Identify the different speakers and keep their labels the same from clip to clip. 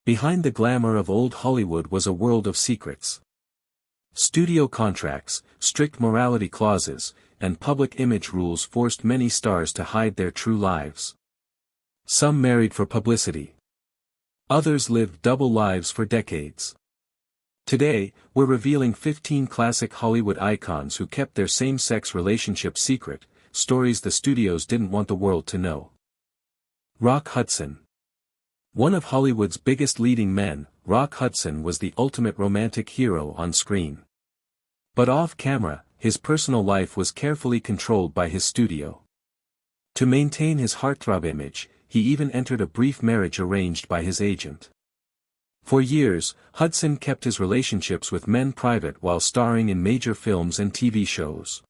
Speaker 1: Behind the glamour of old Hollywood was a world of secrets. Studio contracts, strict morality clauses, and public image rules forced many stars to hide their true lives. Some married for publicity. Others lived double lives for decades. Today, we're revealing 15 classic Hollywood icons who kept their same-sex relationship secret, stories the studios didn't want the world to know. Rock Hudson. One of Hollywood's biggest leading men, Rock Hudson was the ultimate romantic hero on screen. But off-camera, his personal life was carefully controlled by his studio. To maintain his heartthrob image, he even entered a brief marriage arranged by his agent. For years, Hudson kept his relationships with men private while starring in major films and TV shows.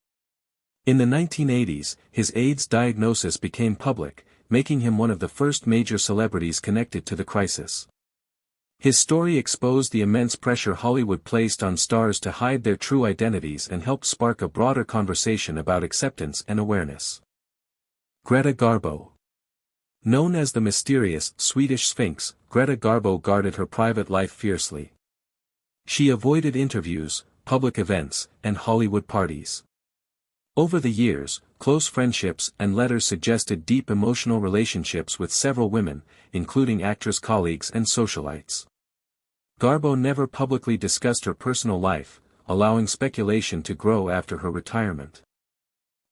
Speaker 1: In the 1980s, his AIDS diagnosis became public, making him one of the first major celebrities connected to the crisis. His story exposed the immense pressure Hollywood placed on stars to hide their true identities and helped spark a broader conversation about acceptance and awareness. Greta Garbo. Known as the mysterious, Swedish Sphinx, Greta Garbo guarded her private life fiercely. She avoided interviews, public events, and Hollywood parties. Over the years, close friendships and letters suggested deep emotional relationships with several women, including actress colleagues and socialites. Garbo never publicly discussed her personal life, allowing speculation to grow after her retirement.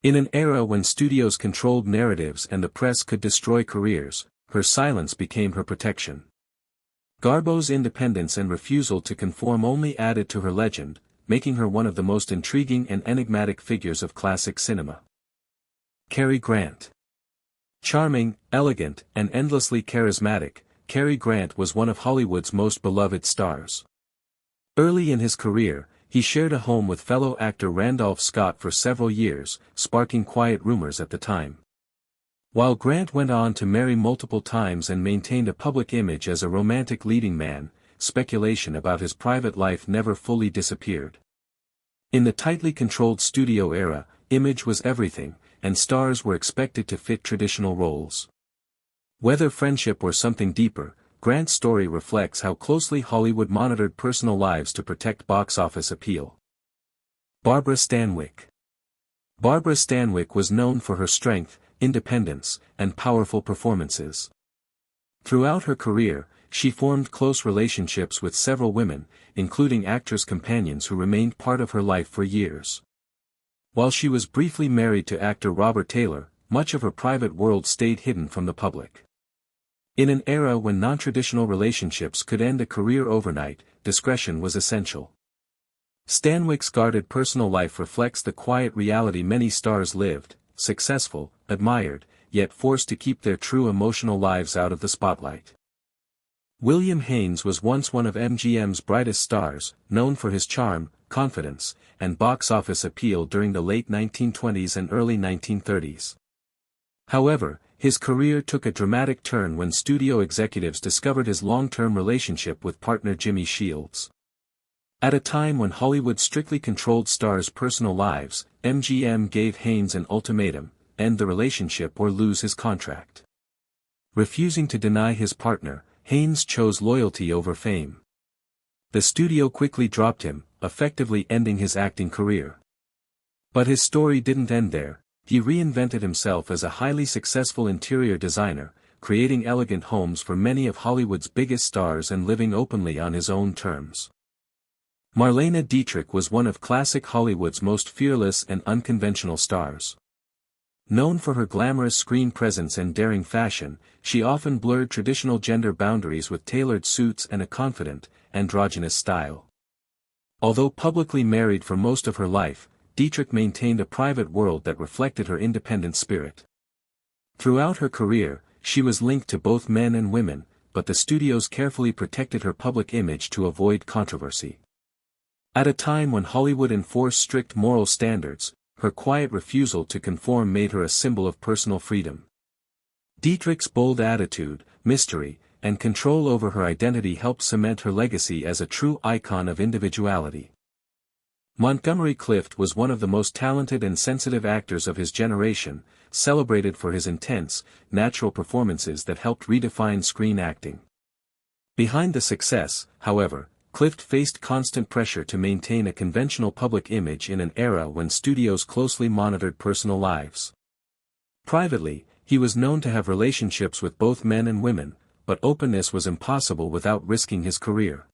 Speaker 1: In an era when studios controlled narratives and the press could destroy careers, her silence became her protection. Garbo's independence and refusal to conform only added to her legend, making her one of the most intriguing and enigmatic figures of classic cinema. Cary Grant. Charming, elegant, and endlessly charismatic, Cary Grant was one of Hollywood's most beloved stars. Early in his career, he shared a home with fellow actor Randolph Scott for several years, sparking quiet rumors at the time. While Grant went on to marry multiple times and maintained a public image as a romantic leading man, speculation about his private life never fully disappeared. In the tightly controlled studio era, image was everything, and stars were expected to fit traditional roles. Whether friendship or something deeper, Grant's story reflects how closely Hollywood monitored personal lives to protect box office appeal. Barbara Stanwyck. Barbara Stanwyck was known for her strength, independence, and powerful performances. Throughout her career, she formed close relationships with several women, including actress companions who remained part of her life for years. While she was briefly married to actor Robert Taylor, much of her private world stayed hidden from the public. In an era when non-traditional relationships could end a career overnight, discretion was essential. Stanwyck's guarded personal life reflects the quiet reality many stars lived, successful, admired, yet forced to keep their true emotional lives out of the spotlight. William Haynes was once one of MGM's brightest stars, known for his charm, confidence, and box office appeal during the late 1920s and early 1930s. However, his career took a dramatic turn when studio executives discovered his long-term relationship with partner Jimmy Shields. At a time when Hollywood strictly controlled stars' personal lives, MGM gave Haynes an ultimatum: end the relationship or lose his contract. Refusing to deny his partner, Haynes chose loyalty over fame. The studio quickly dropped him, effectively ending his acting career. But his story didn't end there. He reinvented himself as a highly successful interior designer, creating elegant homes for many of Hollywood's biggest stars and living openly on his own terms. Marlene Dietrich was one of classic Hollywood's most fearless and unconventional stars. Known for her glamorous screen presence and daring fashion, she often blurred traditional gender boundaries with tailored suits and a confident, androgynous style. Although publicly married for most of her life, Dietrich maintained a private world that reflected her independent spirit. Throughout her career, she was linked to both men and women, but the studios carefully protected her public image to avoid controversy. At a time when Hollywood enforced strict moral standards, her quiet refusal to conform made her a symbol of personal freedom. Dietrich's bold attitude, mystery, and control over her identity helped cement her legacy as a true icon of individuality. Montgomery Clift was one of the most talented and sensitive actors of his generation, celebrated for his intense, natural performances that helped redefine screen acting. Behind the success, however, Clift faced constant pressure to maintain a conventional public image in an era when studios closely monitored personal lives. Privately, he was known to have relationships with both men and women, but openness was impossible without risking his career.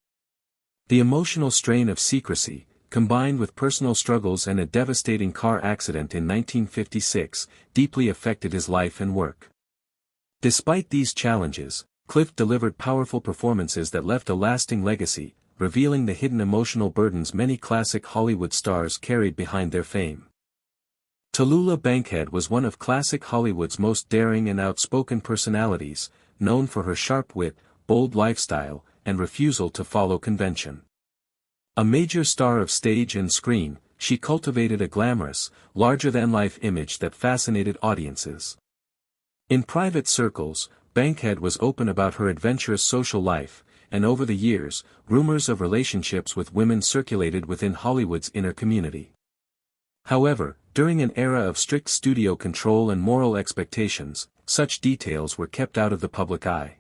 Speaker 1: The emotional strain of secrecy, combined with personal struggles and a devastating car accident in 1956, deeply affected his life and work. Despite these challenges, Clift delivered powerful performances that left a lasting legacy, revealing the hidden emotional burdens many classic Hollywood stars carried behind their fame. Tallulah Bankhead was one of classic Hollywood's most daring and outspoken personalities, known for her sharp wit, bold lifestyle, and refusal to follow convention. A major star of stage and screen, she cultivated a glamorous, larger-than-life image that fascinated audiences. In private circles, Bankhead was open about her adventurous social life, and over the years, rumors of relationships with women circulated within Hollywood's inner community. However, during an era of strict studio control and moral expectations, such details were kept out of the public eye.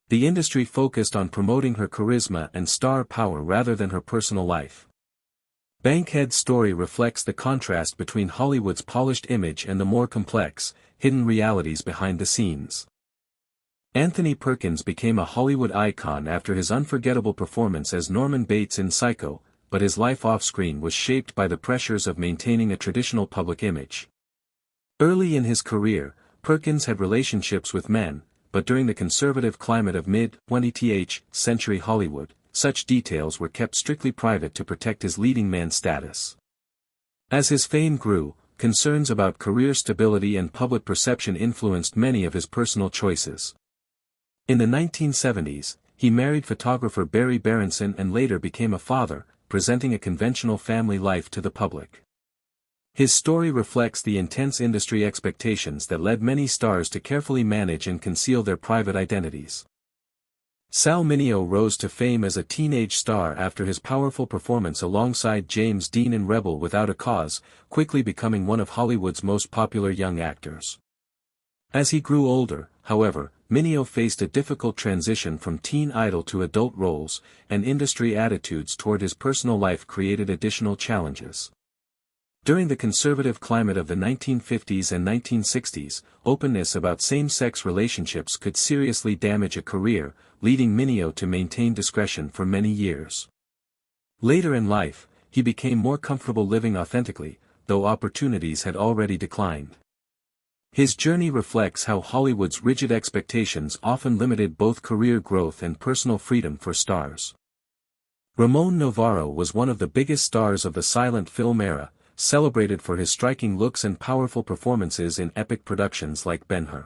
Speaker 1: The industry focused on promoting her charisma and star power rather than her personal life. Bankhead's story reflects the contrast between Hollywood's polished image and the more complex, hidden realities behind the scenes. Anthony Perkins became a Hollywood icon after his unforgettable performance as Norman Bates in Psycho, but his life off-screen was shaped by the pressures of maintaining a traditional public image. Early in his career, Perkins had relationships with men, but during the conservative climate of mid-20th century Hollywood, such details were kept strictly private to protect his leading man status. As his fame grew, concerns about career stability and public perception influenced many of his personal choices. In the 1970s, he married photographer Barry Berenson and later became a father, presenting a conventional family life to the public. His story reflects the intense industry expectations that led many stars to carefully manage and conceal their private identities. Sal Mineo rose to fame as a teenage star after his powerful performance alongside James Dean in Rebel Without a Cause, quickly becoming one of Hollywood's most popular young actors. As he grew older, however, Mineo faced a difficult transition from teen idol to adult roles, and industry attitudes toward his personal life created additional challenges. During the conservative climate of the 1950s and 1960s, openness about same-sex relationships could seriously damage a career, leading Mineo to maintain discretion for many years. Later in life, he became more comfortable living authentically, though opportunities had already declined. His journey reflects how Hollywood's rigid expectations often limited both career growth and personal freedom for stars. Ramon Novarro was one of the biggest stars of the silent film era, celebrated for his striking looks and powerful performances in epic productions like Ben-Hur.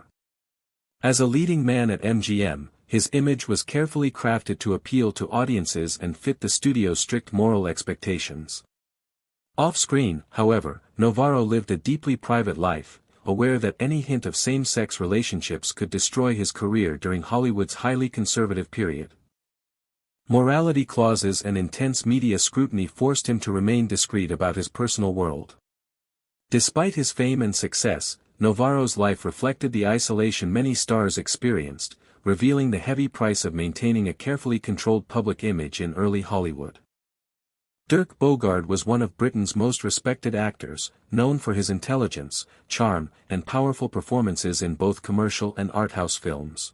Speaker 1: As a leading man at MGM, his image was carefully crafted to appeal to audiences and fit the studio's strict moral expectations. Off-screen, however, Novarro lived a deeply private life, aware that any hint of same-sex relationships could destroy his career during Hollywood's highly conservative period. Morality clauses and intense media scrutiny forced him to remain discreet about his personal world. Despite his fame and success, Novarro's life reflected the isolation many stars experienced, revealing the heavy price of maintaining a carefully controlled public image in early Hollywood. Dirk Bogarde was one of Britain's most respected actors, known for his intelligence, charm, and powerful performances in both commercial and art-house films.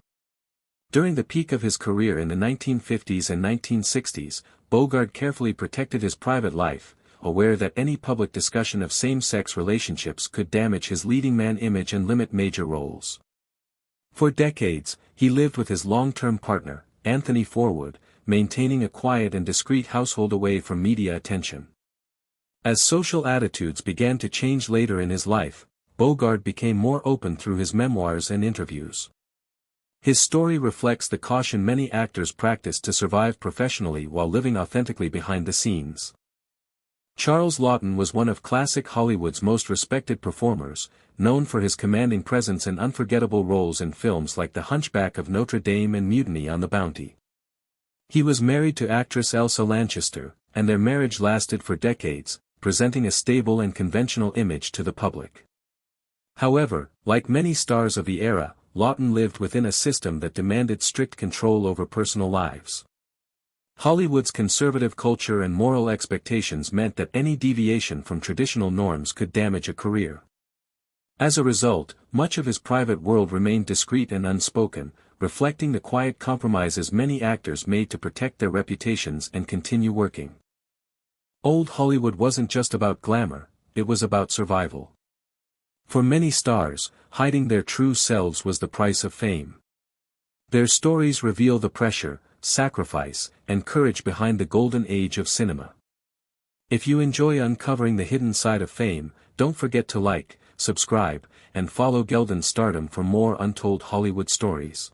Speaker 1: During the peak of his career in the 1950s and 1960s, Bogarde carefully protected his private life, aware that any public discussion of same-sex relationships could damage his leading man image and limit major roles. For decades, he lived with his long-term partner, Anthony Forwood, maintaining a quiet and discreet household away from media attention. As social attitudes began to change later in his life, Bogarde became more open through his memoirs and interviews. His story reflects the caution many actors practice to survive professionally while living authentically behind the scenes. Charles Laughton was one of classic Hollywood's most respected performers, known for his commanding presence and unforgettable roles in films like The Hunchback of Notre Dame and Mutiny on the Bounty. He was married to actress Elsa Lanchester, and their marriage lasted for decades, presenting a stable and conventional image to the public. However, like many stars of the era, Lawton lived within a system that demanded strict control over personal lives. Hollywood's conservative culture and moral expectations meant that any deviation from traditional norms could damage a career. As a result, much of his private world remained discreet and unspoken, reflecting the quiet compromises many actors made to protect their reputations and continue working. Old Hollywood wasn't just about glamour, it was about survival. For many stars, hiding their true selves was the price of fame. Their stories reveal the pressure, sacrifice, and courage behind the golden age of cinema. If you enjoy uncovering the hidden side of fame, don't forget to like, subscribe, and follow Gelden's Stardom for more untold Hollywood stories.